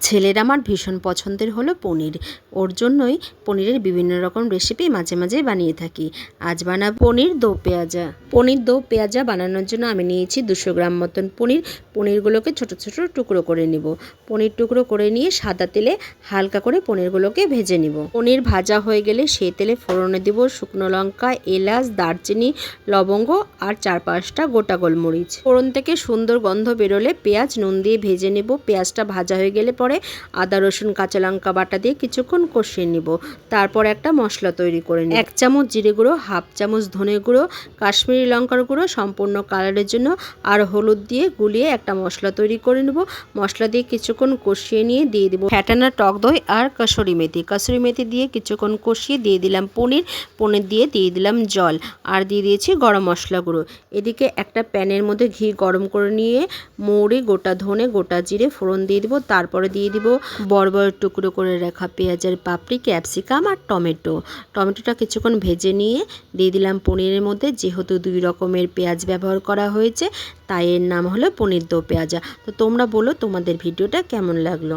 ছেলের আমার ভীষণ পছন্দের হলো পনির। ওর জন্যই পনিরের বিভিন্ন রকম রেসিপি মাঝে মাঝে বানিয়ে থাকি। আজ বানাবো পনির দো পেঁয়াজা। পনির দো পেঁয়াজা বানানোর জন্য আমি নিয়েছি 200 গ্রাম মতন পনির। পনিরগুলোকে ছোট ছোট টুকরো করে নিব। পনির টুকরো করে নিয়ে সাদা তেলে হালকা করে পনিরগুলোকে ভেজে নিব। পনির ভাজা হয়ে গেলে সেই তেলে ফোড়নে দিব শুকনো লঙ্কা, এলাচ, দারচিনি, লবঙ্গ আর 4-5টা গোটা গোলমরিচ। ফোড়ন থেকে সুন্দর গন্ধ বেরোলে পেঁয়াজ নুন দিয়ে ভেজে নেব। পেঁয়াজটা ভাজা হয়ে গেলে পরে আদা রসুন কাঁচা লঙ্কা বাটা দিয়ে কিছুক্ষণ কষিয়ে নিব। তারপর একটা মশলা তৈরি করে নিব। 1 চামচ জিরে গুঁড়ো, 1/2 চামচ ধনে গুঁড়ো, কাশ্মীরি লঙ্কার গুঁড়ো সম্পূর্ণ কালারের জন্য, আর হলুদ দিয়ে গুলিয়ে একটা মশলা তৈরি করে নেব। মশলা দিয়ে কিছুক্ষণ কষিয়ে নিয়ে দিয়ে দিব ফ্যাটানো টক দই আর কসুরি মেথি। কসুরি মেথি দিয়ে কিছুক্ষণ কষিয়ে দিয়ে দিলাম পনির দিয়ে দিলাম জল আর দিয়ে দিয়েছি গরম মশলা গুঁড়ো। এদিকে একটা প্যানের মধ্যে ঘি গরম করে নিয়ে মৌরি, গোটা ধনে, গোটা জিরে ফোড়ন দিয়ে দিব। তারপরে দিয়ে দিব বড় বড় টুকরো করে রাখা পেঁয়াজের পাপড়ি, ক্যাপসিকাম আর টমেটোটা কিছুক্ষণ ভেজে নিয়ে দিয়ে দিলাম পনিরের মধ্যে। যেহেতু 2 রকমের পেঁয়াজ ব্যবহার করা হয়েছে তাই এর নাম হলো পনির দো পেঁয়াজা। তো তোমরা বলো তোমাদের ভিডিওটা কেমন লাগলো।